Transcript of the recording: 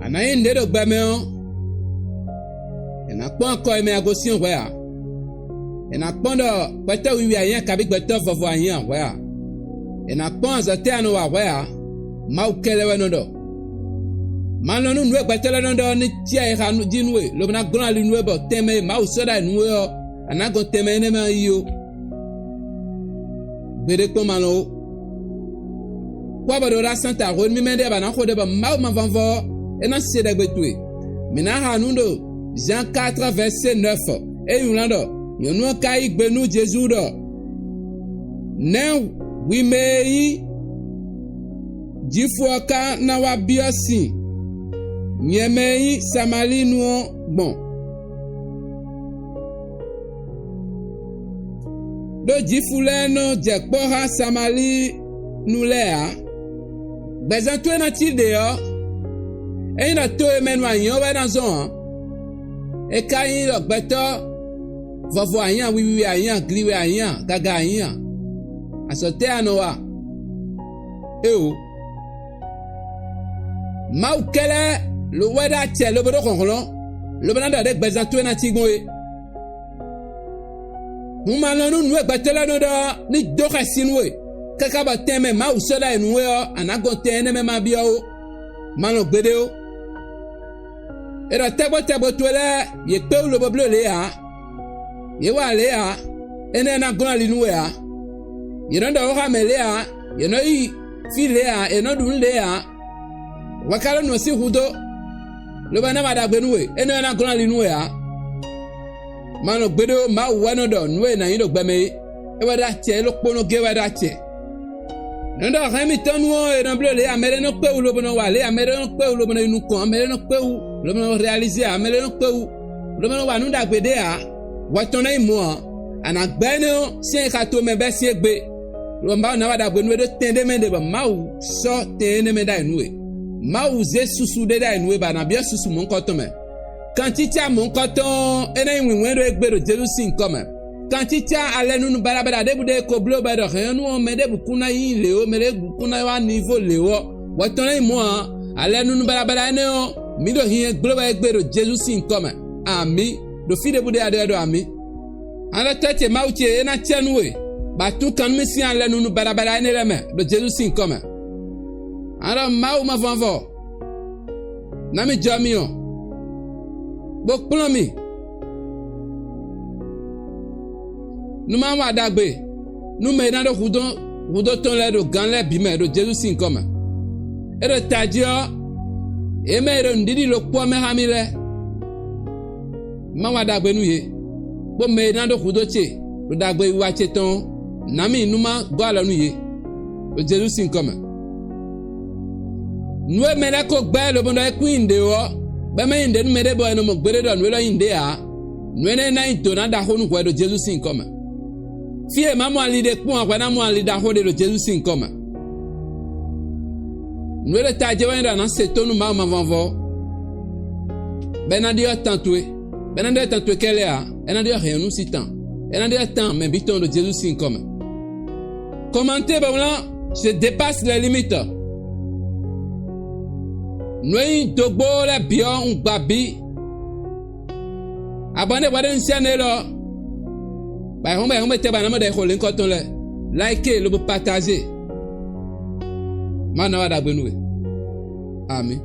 Anayin de do gbameo. Ena pon ko eme agosion wa. Ena pon do kwete wiwi ayen kabi kwete vovo ayen wa. Ena pon zote anu wa wa. Ma ukelewe no do. Manonu nwe kwete le no do ni tia e hanu jinwe. Lo na gona li nwe bo teme ma usoda nwe o. Anago teme ne ma yo. Bede ko mano. Kwa bado ra santa ro mi mende ba na khode ba ma ma vanvo. Ena sede gbetwe. Mina hanundo Jean 4 verset 9. Et yulando, yono kai gbenu Jésus do. Ne wimei jifuoka na wabiosi. Nyemei samali nuo bon. Do jifuleno jekpoha samali nulea. Bezantwe na tideo. E ina to emenwa yowe na zon. E ka yin lo gbeto vovo ayan wiwi ayan griwe ayan gaga ayan asote anowa o ma ukele lo weda che lo bodo konkolon lo bana de gbezanto na tigun e huma nonu nwe gbetela no do ni do khasinwe kaka ba teme ma usoda enwe o anagonte ene me ma bio o mano gbede o era tebo twele ye pe ulo boblo le ya ye wa le ya ene na gona linu ya ye ndo ho ha mele ya ye no yi fi le ya eno dun le ya wakala no si hudo lo bana mada gbenuwe ene na gona linu ya mano gbedo ma wano do nwe na yin do gbeme e wada che lo pono ge wada che ndo ha mi tonwo e no blo le ya mere no pe ulo bono wa le ya mere no pe ulo bono inu ko mere no pe le me réaliser amele no pe le me wa nu da gbede a wa tona imo ana gbeno si ka to me be si egbe lo mba na wa da gbenu de tende me de ba mau so tende me da enu e mau ze susu de da enu e ba na bia susu mo nkoto me kan titia mo nkoto ene nwinwe do egbe do jerusalem come kan titia ale nu barabara de bude ko blo ba do he nu me de bukuna yin le o me de bukuna wa niveau le wo wa tona imo ale nu barabara ene o mi do hie global egbero Jesus sin come ami do fide bude ade do ami ala tete mauche na chenwe batu kan mi si an lenu barabara ene reme do Jesus sin come ara mau ma vanvo na mi jamio bok plomi nu ma wa dagbe nu me na do hudo ton le do gan le bi me do Jesus sin come e do tajio emero ndidi lo kwa me hamile mawa dagbe nu ye bo me na do kudoche lo dagbe wa cheton nami numa gwala nu ye o Jerusalem come nwe mele ko gbe lo bondo e kwinde wo be me inde nu mede bo no mo gbere do nu lo inde a nwe ne na into na da honu kwa do Jerusalem come fie mamu ali de kwa kwa na mu ali da ho de do Jerusalem come nous le tajewa dans ce ton ma vanvo benadio tantoué quelle a enadio rien nous citant enadio temps mais biton de Jésus sin comme commenter bon là se dépasse les limites nous dogbo la bion babi abonné wa den chaîne là ba hom te ba na mo de ko lin ko ton le like le partager mana wada gbenuwe amen